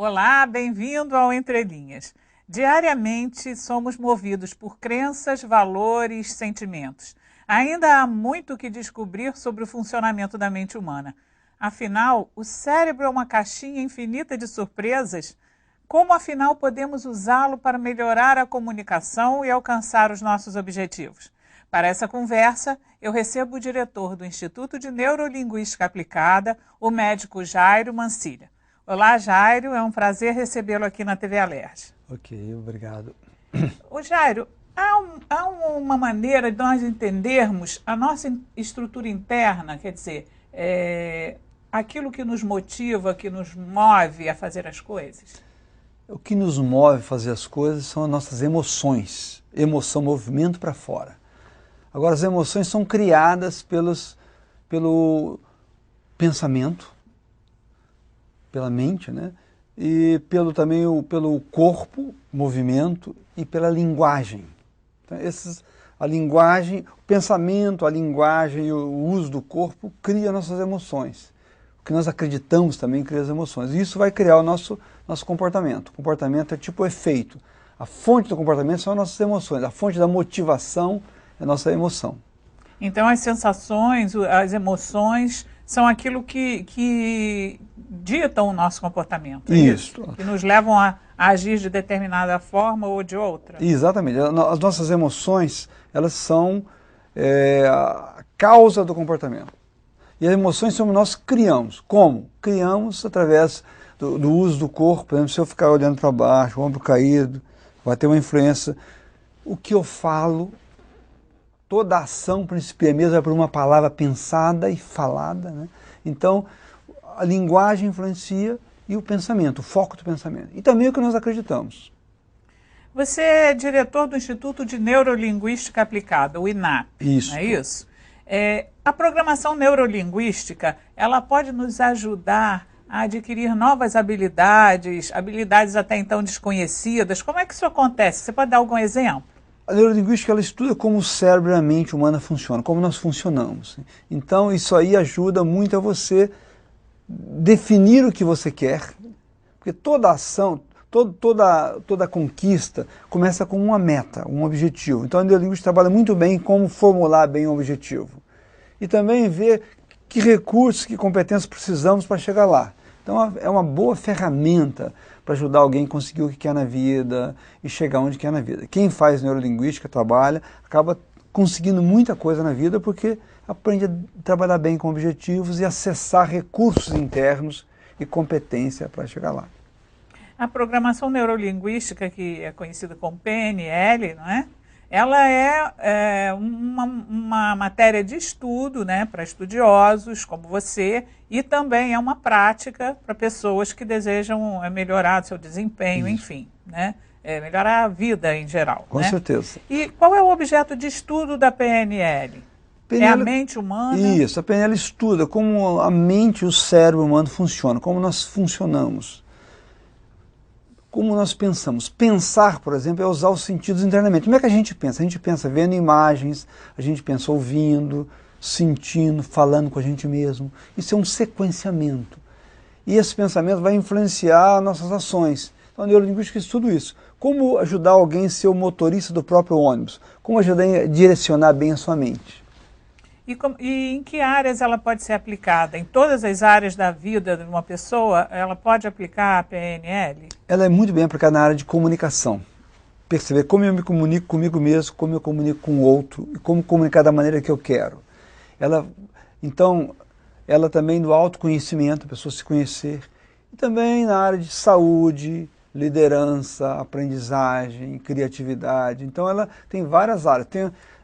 Olá, bem-vindo ao Entre Linhas. Diariamente somos movidos por crenças, valores, sentimentos. Ainda há muito o que descobrir sobre o funcionamento da mente humana. Afinal, o cérebro é uma caixinha infinita de surpresas. Como, afinal, podemos usá-lo para melhorar a comunicação e alcançar os nossos objetivos? Para essa conversa, eu recebo o diretor do Instituto de Neurolinguística Aplicada, o médico Jairo Mancilha. Olá, Jairo, é um prazer recebê-lo aqui na TV Alerj. Ok, obrigado. Ô, Jairo, há uma maneira de nós entendermos a nossa estrutura interna, quer dizer, aquilo que nos motiva, que nos move a fazer as coisas? O que nos move a fazer as coisas são as nossas emoções. Emoção, movimento para fora. Agora, as emoções são criadas pelo pensamento, pela mente, né? E pelo corpo, movimento e pela linguagem. Então, a linguagem, o pensamento, a linguagem e o uso do corpo cria nossas emoções. O que nós acreditamos também cria as emoções. E isso vai criar o nosso comportamento. O comportamento é tipo efeito. A fonte do comportamento são as nossas emoções. A fonte da motivação é a nossa emoção. Então, as sensações, as emoções são aquilo que ditam o nosso comportamento. Isso. Que nos levam a agir de determinada forma ou de outra. Exatamente. As nossas emoções, elas são a causa do comportamento. E as emoções somos nós que criamos. Como? Criamos através do uso do corpo. Por exemplo, se eu ficar olhando para baixo, o ombro caído, vai ter uma influência. O que eu falo, toda a ação principia mesmo é por uma palavra pensada e falada, né? Então, a linguagem influencia e o pensamento, o foco do pensamento. E também o que nós acreditamos. Você é diretor do Instituto de Neurolinguística Aplicada, o INAP. Isso. Não é isso? A programação neurolinguística, ela pode nos ajudar a adquirir novas habilidades, habilidades até então desconhecidas. Como é que isso acontece? Você pode dar algum exemplo? A neurolinguística ela estuda como o cérebro e a mente humana funcionam, como nós funcionamos. Então isso aí ajuda muito a você definir o que você quer, porque toda ação, toda conquista começa com uma meta, um objetivo. Então a neurolinguística trabalha muito bem em como formular bem o objetivo. E também ver que recursos, que competências precisamos para chegar lá. Então é uma boa ferramenta para ajudar alguém a conseguir o que quer na vida e chegar onde quer na vida. Quem faz neurolinguística, trabalha, acaba conseguindo muita coisa na vida porque aprende a trabalhar bem com objetivos e acessar recursos internos e competência para chegar lá. A programação neurolinguística, que é conhecida como PNL, não é? Ela é uma matéria de estudo, né, para estudiosos como você, e também é uma prática para pessoas que desejam melhorar seu desempenho, enfim, né, melhorar a vida em geral. Com certeza. E qual é o objeto de estudo da PNL? É a mente humana? Isso, a PNL estuda como a mente e o cérebro humano funcionam, como nós funcionamos. Como nós pensamos. Pensar, por exemplo, é usar os sentidos internamente. Como é que a gente pensa? A gente pensa vendo imagens, a gente pensa ouvindo, sentindo, falando com a gente mesmo. Isso é um sequenciamento. E esse pensamento vai influenciar nossas ações. Então a neurolinguística estuda isso. Como ajudar alguém a ser o motorista do próprio ônibus? Como ajudar a direcionar bem a sua mente? E em que áreas ela pode ser aplicada? Em todas as áreas da vida de uma pessoa, ela pode aplicar a PNL? Ela é muito bem aplicada na área de comunicação. Perceber como eu me comunico comigo mesmo, como eu comunico com o outro, e como comunicar da maneira que eu quero. Então, ela também no autoconhecimento, a pessoa se conhecer. E também na área de saúde, liderança, aprendizagem, criatividade. Então ela tem várias áreas.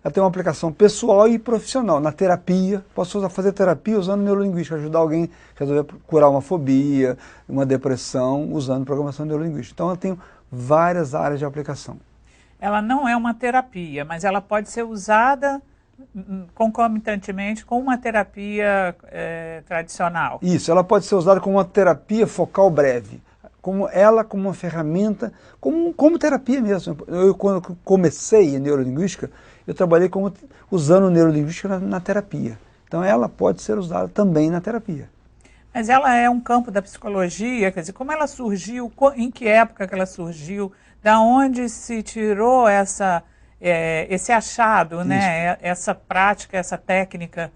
Ela tem uma aplicação pessoal e profissional. Na terapia, posso fazer terapia usando neurolinguística, ajudar alguém a resolver curar uma fobia, uma depressão, usando programação neurolinguística. Então ela tem várias áreas de aplicação. Ela não é uma terapia, mas ela pode ser usada concomitantemente com uma terapia tradicional. Isso, ela pode ser usada como uma terapia focal breve. Como uma ferramenta, como terapia mesmo. Eu, quando comecei em neurolinguística, eu trabalhei usando neurolinguística na terapia. Então ela pode ser usada também na terapia. Mas ela é um campo da psicologia, quer dizer, como ela surgiu, em que época que ela surgiu, da onde se tirou esse achado, né? Essa prática, essa técnica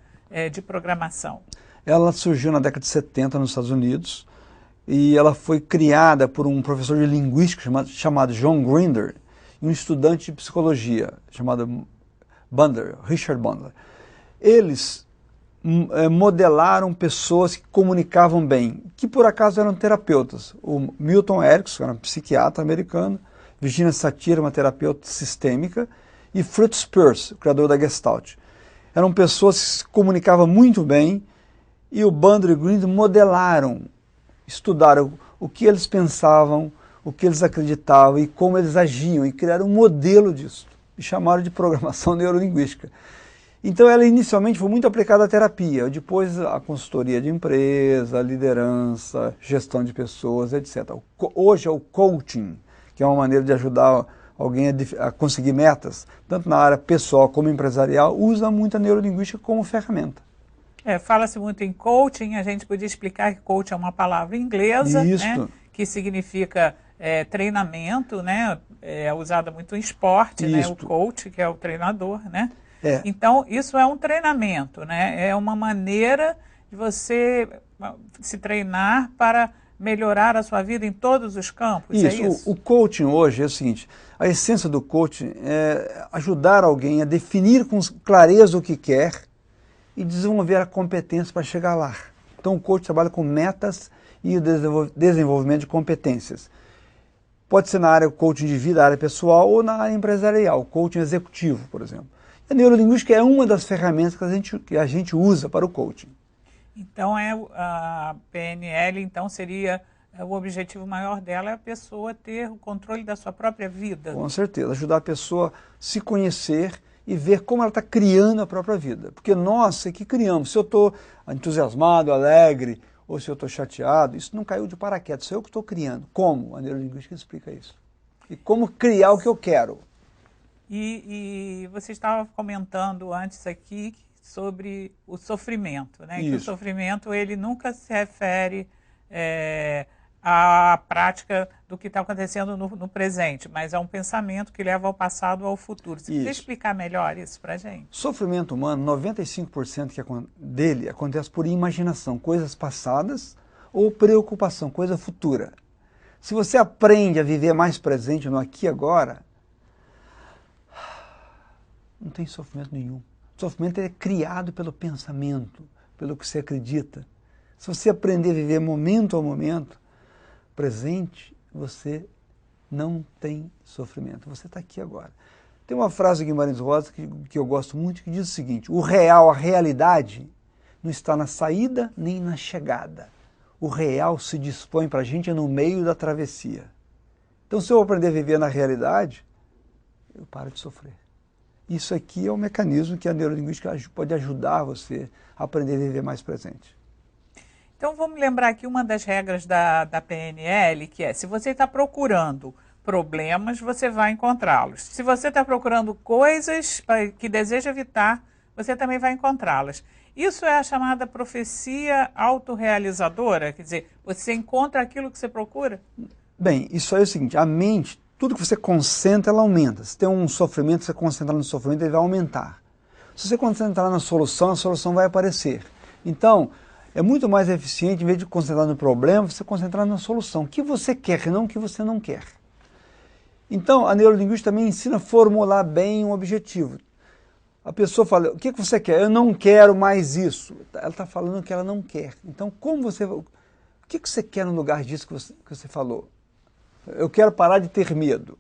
de programação? Ela surgiu na década de 70 nos Estados Unidos e ela foi criada por um professor de linguística chamado John Grinder e um estudante de psicologia chamado Richard Bandler. Eles modelaram pessoas que comunicavam bem, que por acaso eram terapeutas. O Milton Erickson era um psiquiatra americano, Virginia Satir, uma terapeuta sistêmica, e Fritz Perls, o criador da Gestalt. Eram pessoas que se comunicavam muito bem e o Bandler e o Grinder modelaram, estudaram o que eles pensavam, o que eles acreditavam e como eles agiam e criaram um modelo disso e chamaram de programação neurolinguística. Então ela inicialmente foi muito aplicada à terapia, depois a consultoria de empresa, liderança, gestão de pessoas, etc. Hoje é o coaching, que é uma maneira de ajudar alguém a conseguir metas, tanto na área pessoal como empresarial, usa muito a neurolinguística como ferramenta. Fala-se muito em coaching, a gente podia explicar que coaching é uma palavra inglesa, né, que significa treinamento, né, é usada muito em esporte, né, o coach, que é o treinador, né? Então, isso é um treinamento, né? É uma maneira de você se treinar para melhorar a sua vida em todos os campos, isso. É isso? O coaching hoje é o seguinte, a essência do coaching é ajudar alguém a definir com clareza o que quer e desenvolver a competência para chegar lá. Então, o coach trabalha com metas e o desenvolvimento de competências. Pode ser na área coaching de vida, área pessoal, ou na área empresarial, coaching executivo, por exemplo. A neurolinguística é uma das ferramentas que a gente usa para o coaching. Então, a PNL, então, seria o objetivo maior dela é a pessoa ter o controle da sua própria vida. Com certeza, ajudar a pessoa a se conhecer e ver como ela está criando a própria vida. Porque nós é que criamos. Se eu estou entusiasmado, alegre, ou se eu estou chateado, isso não caiu de paraquedas, sou eu que estou criando. Como? A neurolinguística explica isso. E como criar o que eu quero. E você estava comentando antes aqui sobre o sofrimento, né? Que o sofrimento ele nunca se refere à prática do que está acontecendo no presente, mas é um pensamento que leva ao passado ou ao futuro. Você poderia explicar melhor isso para a gente? Sofrimento humano, 95% dele acontece por imaginação, coisas passadas ou preocupação, coisa futura. Se você aprende a viver mais presente no aqui e agora, não tem sofrimento nenhum. O sofrimento é criado pelo pensamento, pelo que você acredita. Se você aprender a viver momento a momento, presente, você não tem sofrimento. Você está aqui agora. Tem uma frase do Guimarães Rosa que eu gosto muito, que diz o seguinte: o real, a realidade, não está na saída nem na chegada. O real se dispõe para a gente no meio da travessia. Então, se eu aprender a viver na realidade, eu paro de sofrer. Isso aqui é um mecanismo que a neurolinguística pode ajudar você a aprender a viver mais presente. Então, vamos lembrar aqui uma das regras da PNL, que é, se você está procurando problemas, você vai encontrá-los. Se você está procurando coisas que deseja evitar, você também vai encontrá-las. Isso é a chamada profecia autorrealizadora? Quer dizer, você encontra aquilo que você procura? Bem, isso aí é o seguinte, a mente, tudo que você concentra, ela aumenta. Se tem um sofrimento, você concentrar no sofrimento, ele vai aumentar. Se você concentrar na solução, a solução vai aparecer. Então, é muito mais eficiente, em vez de concentrar no problema, você concentrar na solução. O que você quer e não o que você não quer. Então, a neurolinguística também ensina a formular bem um objetivo. A pessoa fala, o que você quer? Eu não quero mais isso. Ela está falando o que ela não quer. Então, o que você quer no lugar disso que você falou? Eu quero parar de ter medo.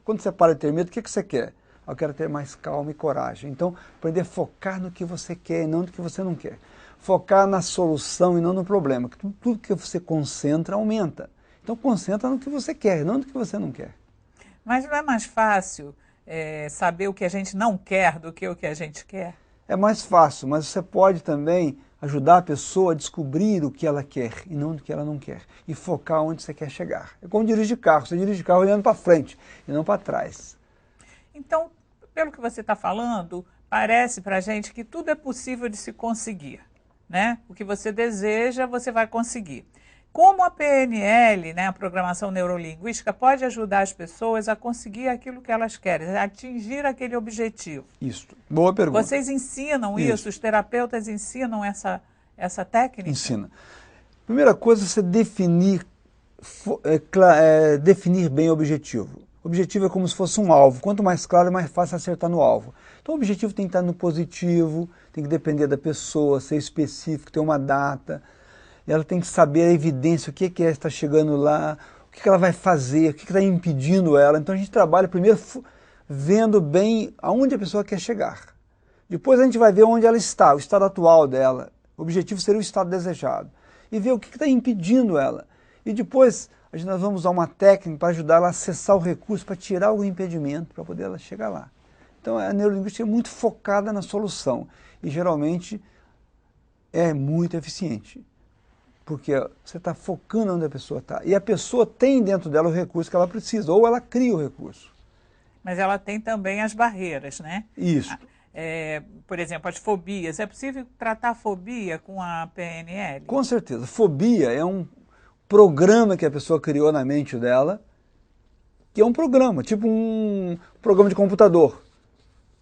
Quando você para de ter medo, o que você quer? Eu quero ter mais calma e coragem. Então, aprender a focar no que você quer e não no que você não quer. Focar na solução e não no problema. Tudo que você concentra aumenta. Então, concentra no que você quer e não no que você não quer. Mas não é mais fácil saber o que a gente não quer do que o que a gente quer? É mais fácil, mas você pode também ajudar a pessoa a descobrir o que ela quer e não o que ela não quer. E focar onde você quer chegar. É como dirigir carro. Você dirige carro olhando para frente e não para trás. Então, pelo que você está falando, parece para a gente que tudo é possível de se conseguir, né? O que você deseja, você vai conseguir. Como a PNL, né, a programação neurolinguística, pode ajudar as pessoas a conseguir aquilo que elas querem, a atingir aquele objetivo? Isso, boa pergunta. Vocês ensinam isso? Os terapeutas ensinam essa técnica? Ensina. Primeira coisa é você definir bem o objetivo. O objetivo é como se fosse um alvo. Quanto mais claro, mais fácil acertar no alvo. Então o objetivo tem que estar no positivo, tem que depender da pessoa, ser específico, ter uma data. Ela tem que saber a evidência, o que é estar chegando lá, o que ela vai fazer, o que está impedindo ela. Então a gente trabalha primeiro vendo bem aonde a pessoa quer chegar. Depois a gente vai ver onde ela está, o estado atual dela. O objetivo seria o estado desejado. E ver o que está impedindo ela. E depois nós vamos usar uma técnica para ajudar ela a acessar o recurso, para tirar o impedimento, para poder ela chegar lá. Então a neurolinguística é muito focada na solução. E geralmente é muito eficiente. Porque você está focando onde a pessoa está. E a pessoa tem dentro dela o recurso que ela precisa, ou ela cria o recurso. Mas ela tem também as barreiras, né? Isso. Por exemplo, as fobias. É possível tratar a fobia com a PNL? Com certeza. Fobia é um programa que a pessoa criou na mente dela, que é um programa, tipo um programa de computador.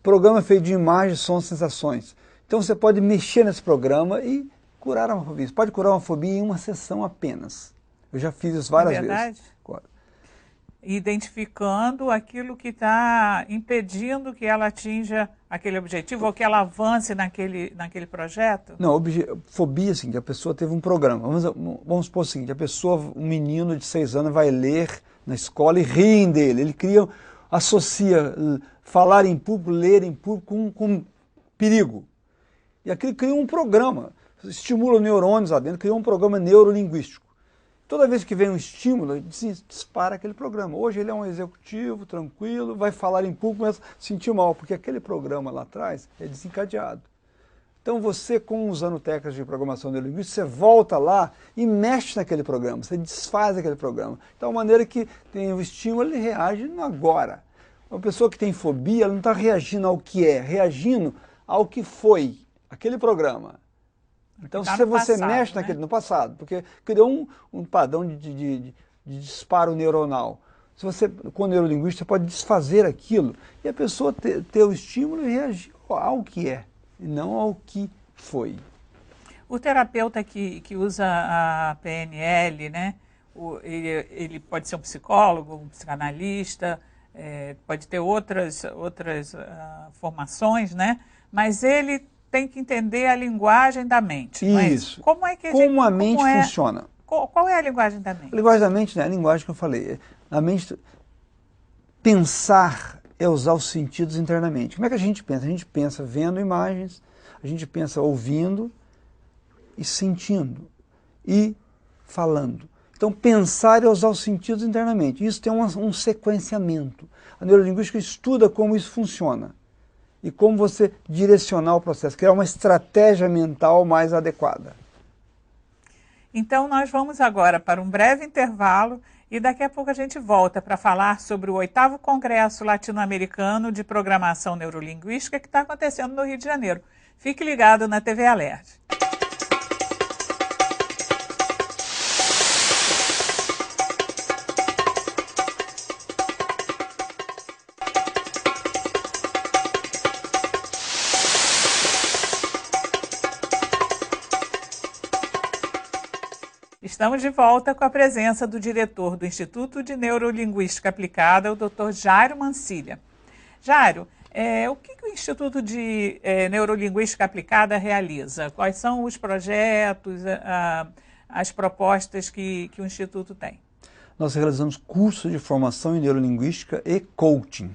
Programa feito de imagens, sons, sensações. Então você pode mexer nesse programa e curar uma fobia. Você pode curar uma fobia em uma sessão apenas. Eu já fiz isso várias vezes. Identificando aquilo que está impedindo que ela atinja aquele objetivo ou que ela avance naquele projeto? Não, fobia é assim, que a pessoa teve um programa. Vamos supor o seguinte, um menino de 6 anos vai ler na escola e riem dele. Ele associa falar em público, ler em público com perigo. E aquilo cria um programa. Estimula neurônios lá dentro, cria um programa neurolinguístico. Toda vez que vem um estímulo, ele dispara aquele programa. Hoje ele é um executivo, tranquilo, vai falar em público, mas sentir mal, porque aquele programa lá atrás é desencadeado. Então você, usando técnicas de programação neurolinguística, você volta lá e mexe naquele programa, você desfaz aquele programa. Então a maneira que tem o estímulo, ele reage no agora. Uma pessoa que tem fobia, ela não está reagindo ao que é, reagindo ao que foi aquele programa. Então, se você mexe no passado, porque criou um padrão de disparo neuronal. Se você, com neurolinguística, você pode desfazer aquilo e a pessoa ter o estímulo e reagir ao que é, e não ao que foi. O terapeuta que usa a PNL, né, ele pode ser um psicólogo, um psicanalista, pode ter outras formações, né, mas ele tem que entender a linguagem da mente. Isso. Como é que como a mente funciona. Qual é a linguagem da mente? A linguagem da mente, né? A linguagem que eu falei. A mente, pensar é usar os sentidos internamente. Como é que a gente pensa? A gente pensa vendo imagens, a gente pensa ouvindo e sentindo e falando. Então, pensar é usar os sentidos internamente. Isso tem um sequenciamento. A neurolinguística estuda como isso funciona. E como você direcionar o processo, criar uma estratégia mental mais adequada. Então, nós vamos agora para um breve intervalo e daqui a pouco a gente volta para falar sobre o 8º Congresso Latino-Americano de Programação Neurolinguística que está acontecendo no Rio de Janeiro. Fique ligado na TV Alerj. Estamos de volta com a presença do diretor do Instituto de Neurolinguística Aplicada, o Dr. Jairo Mancilha. Jairo, o que o Instituto de Neurolinguística Aplicada realiza? Quais são os projetos, as propostas que o Instituto tem? Nós realizamos cursos de formação em neurolinguística e coaching.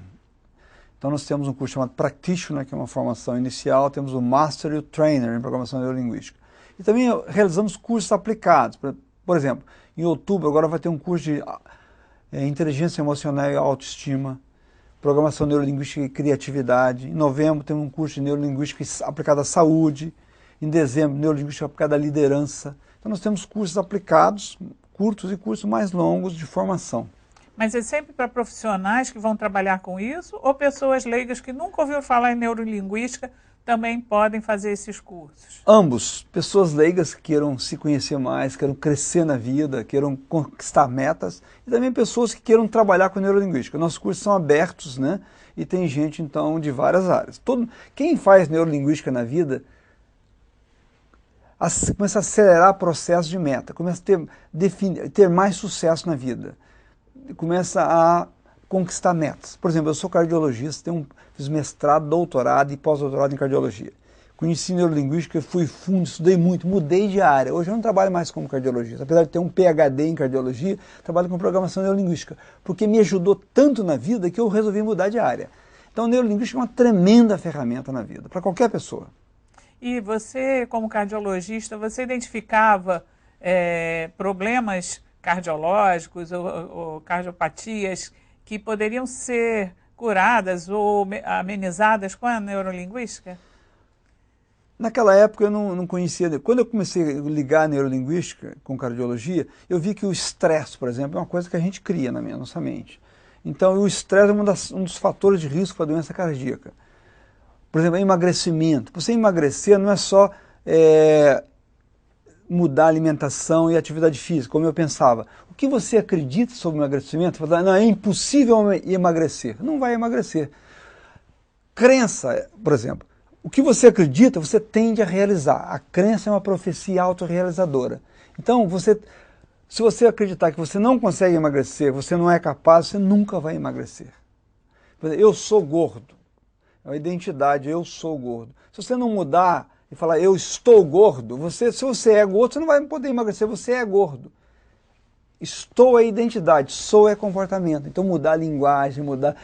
Então nós temos um curso chamado Practitioner, que é uma formação inicial, temos o Master e o Trainer em programação neurolinguística. E também realizamos cursos aplicados. Por exemplo, em outubro agora vai ter um curso de inteligência emocional e autoestima, programação neurolinguística e criatividade. Em novembro temos um curso de neurolinguística aplicada à saúde. Em dezembro, neurolinguística aplicada à liderança. Então nós temos cursos aplicados, curtos e cursos mais longos de formação. Mas é sempre para profissionais que vão trabalhar com isso ou pessoas leigas que nunca ouviram falar em neurolinguística também podem fazer esses cursos? Ambos, pessoas leigas que queiram se conhecer mais, queiram crescer na vida, queiram conquistar metas, e também pessoas que queiram trabalhar com neurolinguística. Nossos cursos são abertos, né? E tem gente, então, de várias áreas. Quem faz neurolinguística na vida começa a acelerar o processo de meta, começa a ter mais sucesso na vida, começa a conquistar metas. Por exemplo, eu sou cardiologista, fiz mestrado, doutorado e pós-doutorado em cardiologia. Conheci neurolinguística, fui fundo, estudei muito, mudei de área. Hoje eu não trabalho mais como cardiologista. Apesar de ter um PhD em cardiologia, trabalho com programação neurolinguística, porque me ajudou tanto na vida que eu resolvi mudar de área. Então, neurolinguística é uma tremenda ferramenta na vida, para qualquer pessoa. E você, como cardiologista, você identificava problemas cardiológicos ou cardiopatias que poderiam ser curadas ou amenizadas com a neurolinguística? Naquela época eu não conhecia. Quando eu comecei a ligar a neurolinguística com cardiologia, eu vi que o estresse, por exemplo, é uma coisa que a gente cria na nossa mente. Então, o estresse é um dos fatores de risco para a doença cardíaca. Por exemplo, emagrecimento. Você emagrecer não é só mudar a alimentação e a atividade física, como eu pensava. O que você acredita sobre emagrecimento? Você fala, não, é impossível emagrecer. Não vai emagrecer. Crença, por exemplo. O que você acredita, você tende a realizar. A crença é uma profecia autorrealizadora. Então, se você acreditar que você não consegue emagrecer, você não é capaz, você nunca vai emagrecer. Por exemplo, eu sou gordo. É uma identidade, eu sou gordo. Se você não mudar e falar, eu estou gordo, se você é gordo, você não vai poder emagrecer, você é gordo. Estou é identidade, sou é comportamento. Então mudar a linguagem, mudar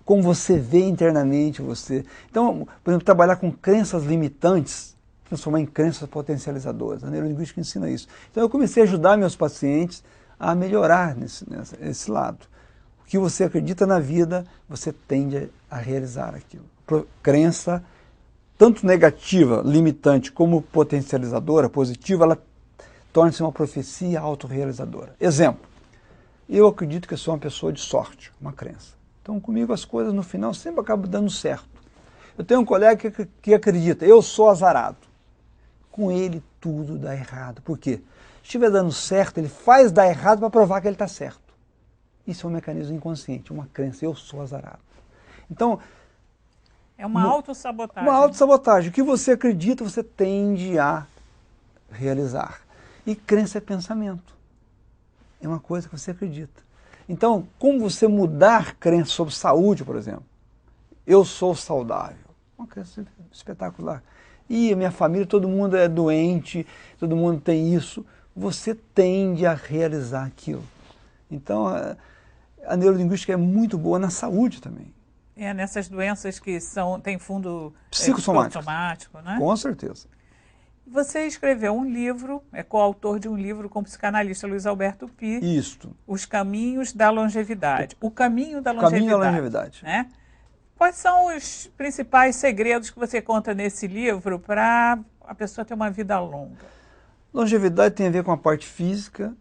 como você vê internamente você. Então, por exemplo, trabalhar com crenças limitantes, transformar em crenças potencializadoras. A neurolinguística ensina isso. Então eu comecei a ajudar meus pacientes a melhorar nesse lado. O que você acredita na vida, você tende a realizar aquilo. Crença, tanto negativa, limitante, como potencializadora, positiva, ela torna-se uma profecia autorrealizadora. Exemplo, eu acredito que eu sou uma pessoa de sorte, uma crença. Então comigo as coisas no final sempre acabam dando certo. Eu tenho um colega que acredita, eu sou azarado. Com ele tudo dá errado. Por quê? Se estiver dando certo, ele faz dar errado para provar que ele está certo. Isso é um mecanismo inconsciente, uma crença, eu sou azarado. Então, é uma autossabotagem. Uma autossabotagem. O que você acredita, você tende a realizar. E crença é pensamento. É uma coisa que você acredita. Então, como você mudar crença sobre saúde, por exemplo? Eu sou saudável. Uma crença espetacular. E a minha família, todo mundo é doente, todo mundo tem isso. Você tende a realizar aquilo. Então, a neurolinguística é muito boa na saúde também. Nessas doenças que têm fundo psicossomático, né? Com certeza. Você escreveu um livro, é coautor de um livro com o psicanalista Luiz Alberto Py. Isto. Os Caminhos da Longevidade. O Caminho da Longevidade. Caminho da Longevidade. Né? Quais são os principais segredos que você conta nesse livro para a pessoa ter uma vida longa? Longevidade tem a ver com a parte física,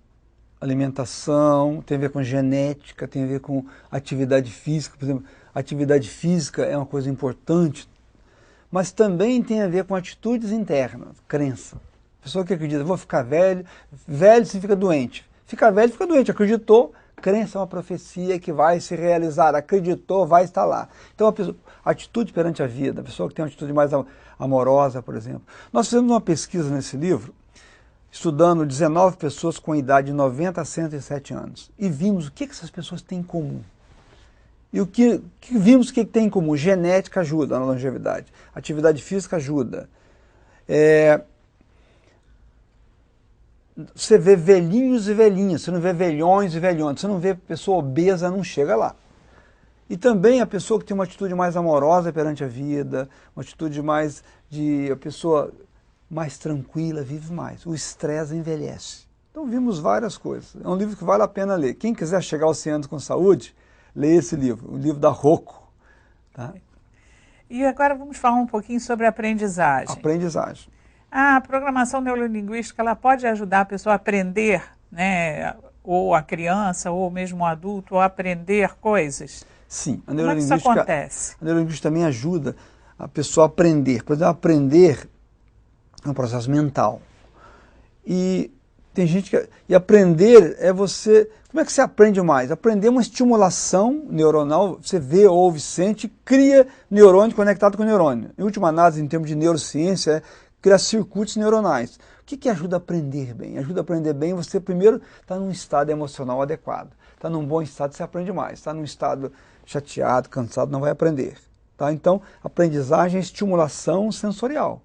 alimentação, tem a ver com genética, tem a ver com atividade física. Por exemplo, atividade física é uma coisa importante, mas também tem a ver com atitudes internas, crença. A pessoa que acredita, vou ficar velho, velho significa doente. Ficar velho fica doente, acreditou, crença é uma profecia que vai se realizar, acreditou, vai estar lá. Então, a atitude perante a vida, a pessoa que tem uma atitude mais amorosa, por exemplo. Nós fizemos uma pesquisa nesse livro, estudando 19 pessoas com idade de 90 a 107 anos, e vimos o que essas pessoas têm em comum. E o que vimos que tem em comum? Genética ajuda na longevidade, atividade física ajuda. Você vê velhinhos e velhinhas, você não vê velhões e velhonas, você não vê pessoa obesa, não chega lá. E também a pessoa que tem uma atitude mais amorosa perante a vida, uma atitude mais a pessoa mais tranquila, vive mais. O estresse envelhece. Então vimos várias coisas. É um livro que vale a pena ler. Quem quiser chegar aos 100 anos com saúde, leia esse livro, o livro da Rocco. Tá? E agora vamos falar um pouquinho sobre aprendizagem. Aprendizagem. A programação neurolinguística, ela pode ajudar a pessoa a aprender, né? Ou a criança, ou mesmo o adulto, a aprender coisas? Sim. Como é que isso acontece? A neurolinguística também ajuda a pessoa aprender. Por exemplo, aprender é um processo mental. E tem gente que... E aprender é você... Como é que você aprende mais? Aprender é uma estimulação neuronal, você vê, ouve, sente, cria neurônio conectado com neurônio. Em última análise, em termos de neurociência, é criar circuitos neuronais. O que ajuda a aprender bem? Ajuda a aprender bem você primeiro está num estado emocional adequado. Está num bom estado, você aprende mais. Está num estado chateado, cansado, não vai aprender. Tá? Então, aprendizagem é estimulação sensorial.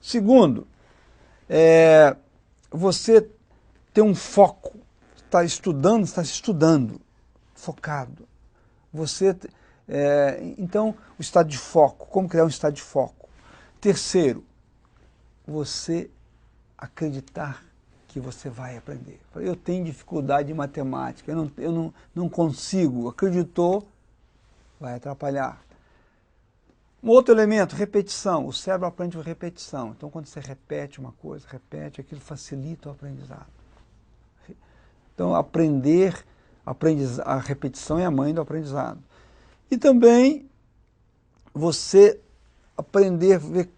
Segundo, você ter um foco. Está se estudando, focado. Então, o estado de foco. Como criar um estado de foco? Terceiro, você acreditar que você vai aprender. Eu tenho dificuldade em matemática, eu não consigo. Acreditou, vai atrapalhar. Um outro elemento, repetição. O cérebro aprende por repetição. Então, quando você repete uma coisa, repete, aquilo facilita o aprendizado. Então, a repetição é a mãe do aprendizado. E também você aprender, ver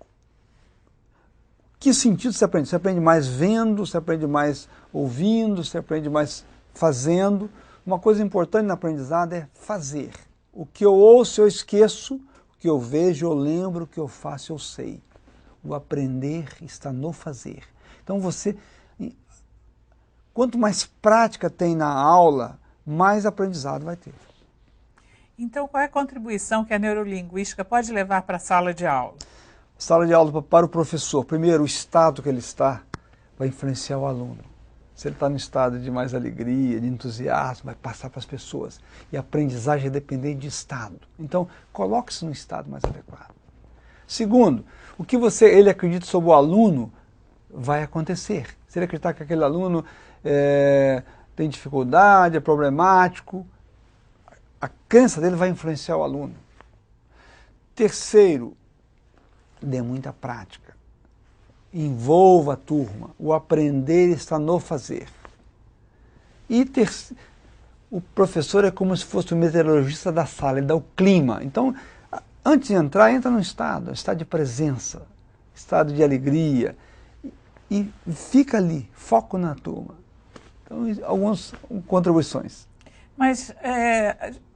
que sentido você aprende. Você aprende mais vendo, você aprende mais ouvindo, você aprende mais fazendo. Uma coisa importante no aprendizado é fazer. O que eu ouço, eu esqueço. O que eu vejo, eu lembro. O que eu faço, eu sei. O aprender está no fazer. Então, quanto mais prática tem na aula, mais aprendizado vai ter. Então, qual é a contribuição que a neurolinguística pode levar para a sala de aula? Sala de aula para o professor. Primeiro, o estado que ele está vai influenciar o aluno. Se ele está no estado de mais alegria, de entusiasmo, vai passar para as pessoas. E a aprendizagem é dependente de estado. Então, coloque-se no estado mais adequado. Segundo, o que ele acredita sobre o aluno vai acontecer. Se ele acreditar que aquele aluno tem dificuldade, é problemático, a crença dele vai influenciar o aluno. Terceiro, dê muita prática. Envolva a turma. O aprender está no fazer. E o professor é como se fosse o meteorologista da sala, ele dá o clima. Então, antes de entrar, entra no estado de presença, estado de alegria, e fica ali, foco na turma. Então, algumas contribuições. Mas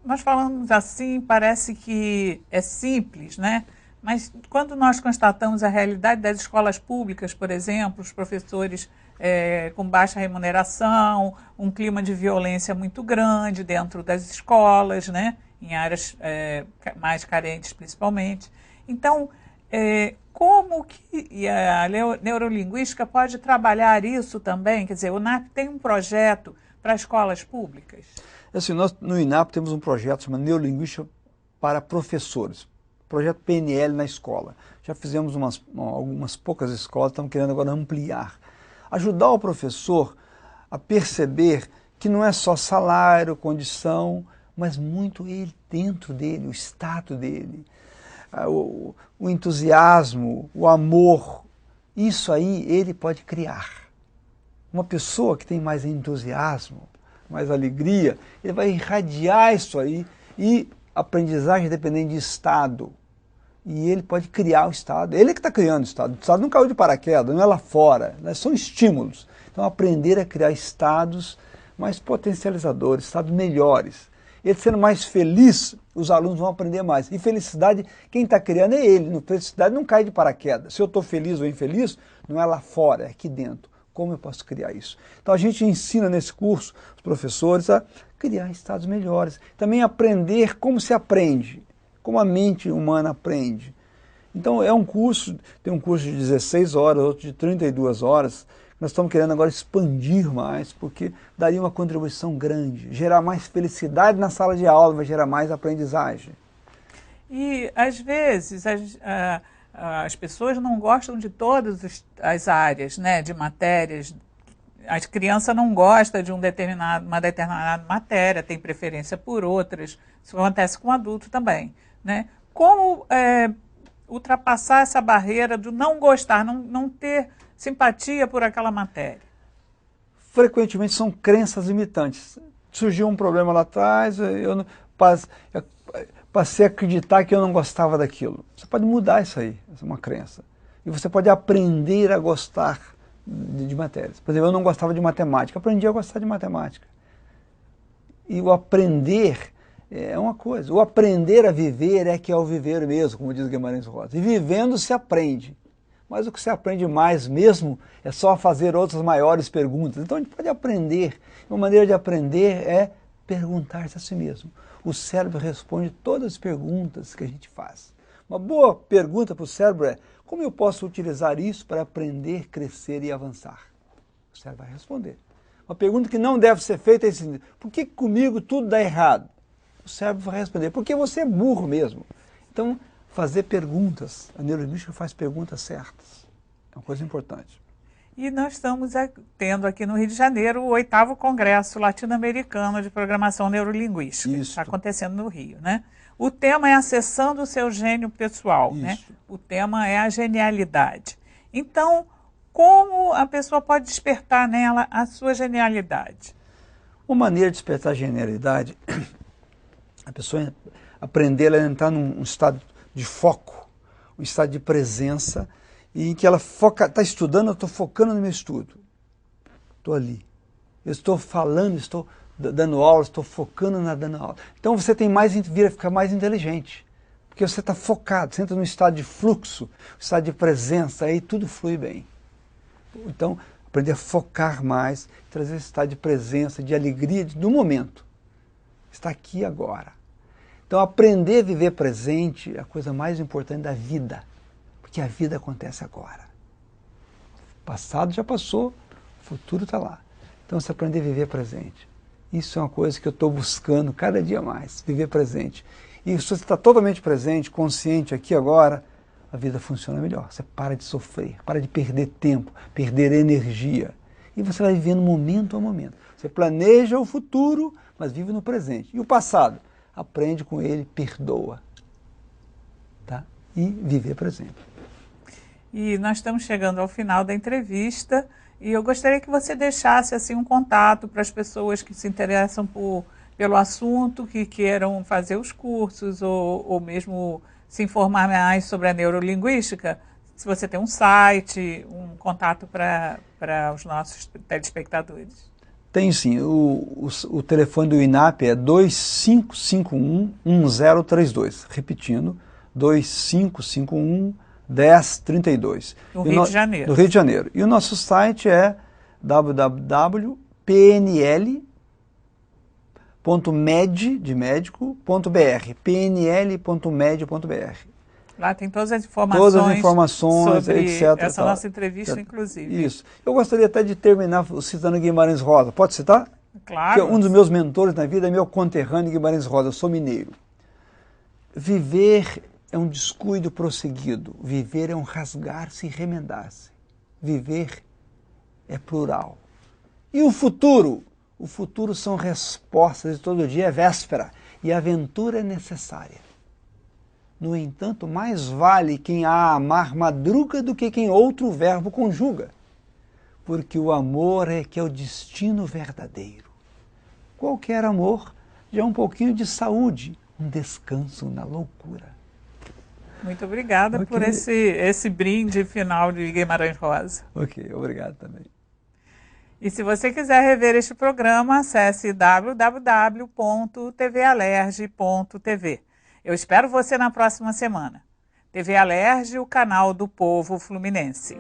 nós falamos assim, parece que é simples, né? Mas quando nós constatamos a realidade das escolas públicas, por exemplo, os professores com baixa remuneração, um clima de violência muito grande dentro das escolas, né? Em áreas mais carentes principalmente. Então, como que a neurolinguística pode trabalhar isso também? Quer dizer, o INAP tem um projeto para escolas públicas? Assim, nós no INAP temos um projeto chamado Neurolinguística para Professores. Projeto PNL na escola. Já fizemos algumas poucas escolas, estamos querendo agora ampliar. Ajudar o professor a perceber que não é só salário, condição, mas muito ele dentro dele, o estado dele, o entusiasmo, o amor. Isso aí ele pode criar. Uma pessoa que tem mais entusiasmo, mais alegria, ele vai irradiar isso aí e aprendizagem dependendo de estado. E ele pode criar o estado. Ele é que está criando o estado não caiu de paraquedas, não é lá fora, né? São estímulos. Então aprender a criar estados mais potencializadores, estados melhores. Ele sendo mais feliz, os alunos vão aprender mais. E felicidade, quem está criando é ele. Felicidade não cai de paraquedas. Se eu estou feliz ou infeliz, não é lá fora, é aqui dentro. Como eu posso criar isso? Então a gente ensina nesse curso os professores a criar estados melhores. Também aprender como se aprende, como a mente humana aprende. Então é um curso, tem um curso de 16 horas, outro de 32 horas. Nós estamos querendo agora expandir mais, porque daria uma contribuição grande. Gerar mais felicidade na sala de aula, vai gerar mais aprendizagem. E às vezes as pessoas não gostam de todas as áreas, né, de matérias. A criança não gosta de uma determinada matéria, tem preferência por outras. Isso acontece com o adulto também, né? Como ultrapassar essa barreira do não gostar, não ter simpatia por aquela matéria? Frequentemente são crenças limitantes. Surgiu um problema lá atrás, passei a acreditar que eu não gostava daquilo. Você pode mudar isso aí, essa é uma crença. E você pode aprender a gostar de matérias. Por exemplo, eu não gostava de matemática, aprendi a gostar de matemática. E o aprender é uma coisa. O aprender a viver é que é o viver mesmo, como diz Guimarães Rosa. E vivendo se aprende. Mas o que se aprende mais mesmo é só fazer outras maiores perguntas. Então a gente pode aprender. Uma maneira de aprender é perguntar-se a si mesmo. O cérebro responde todas as perguntas que a gente faz. Uma boa pergunta para o cérebro é: como eu posso utilizar isso para aprender, crescer e avançar? O cérebro vai responder. Uma pergunta que não deve ser feita é assim: por que comigo tudo dá errado? O cérebro vai responder: porque você é burro mesmo. Então, fazer perguntas. A neurolinguística faz perguntas certas. É uma coisa importante. E nós estamos tendo aqui no Rio de Janeiro o 8º Congresso Latino-Americano de Programação Neurolinguística. Está acontecendo no Rio, né? O tema é acessando o seu gênio pessoal, né? O tema é a genialidade. Então, como a pessoa pode despertar nela a sua genialidade? Uma maneira de despertar a genialidade, a pessoa aprender a entrar num estado de foco, um estado de presença, e em que ela está estudando, eu estou focando no meu estudo. Estou ali. Eu estou falando, estou dando aula, estou focando na dando aula. Então você vira a ficar mais inteligente. Porque você está focado, você entra num estado de fluxo, um estado de presença, aí tudo flui bem. Então, aprender a focar mais, trazer esse estado de presença, de alegria do momento. Está aqui agora. Então, aprender a viver presente é a coisa mais importante da vida. Porque a vida acontece agora. O passado já passou, o futuro está lá. Então, você aprender a viver presente. Isso é uma coisa que eu estou buscando cada dia mais, viver presente. E se você está totalmente presente, consciente aqui agora, a vida funciona melhor. Você para de sofrer, para de perder tempo, perder energia. E você vai vivendo momento a momento. Você planeja o futuro, mas vive no presente. E o passado? Aprende com ele, perdoa. Tá? E viver presente. E nós estamos chegando ao final da entrevista e eu gostaria que você deixasse assim um contato para as pessoas que se interessam pelo assunto, que queiram fazer os cursos ou mesmo se informar mais sobre a neurolinguística. Se você tem um site, um contato para os nossos telespectadores. Tem sim. O telefone do INAP é 2551-1032. Repetindo, 2551-1032. No Rio de Janeiro. No Rio de Janeiro. E o nosso site é www.pnl.med, de médico.br, pnl.med.br. Lá tem todas as informações sobre etc. Essa nossa entrevista, inclusive. Isso. Eu gostaria até de terminar citando Guimarães Rosa. Pode citar? Claro. Que um dos meus mentores na vida é meu conterrâneo Guimarães Rosa. Eu sou mineiro. Viver é um descuido prosseguido. Viver é um rasgar-se e remendar-se. Viver é plural. E o futuro? O futuro são respostas e todo dia é véspera. E a aventura é necessária. No entanto, mais vale quem a amar madruga do que quem outro verbo conjuga. Porque o amor é que é o destino verdadeiro. Qualquer amor já é um pouquinho de saúde, um descanso na loucura. Muito obrigada por esse brinde final de Guimarães Rosa. Ok, obrigado também. E se você quiser rever este programa, acesse www.tvalerge.tv. Eu espero você na próxima semana. TV Alerge, o canal do povo fluminense.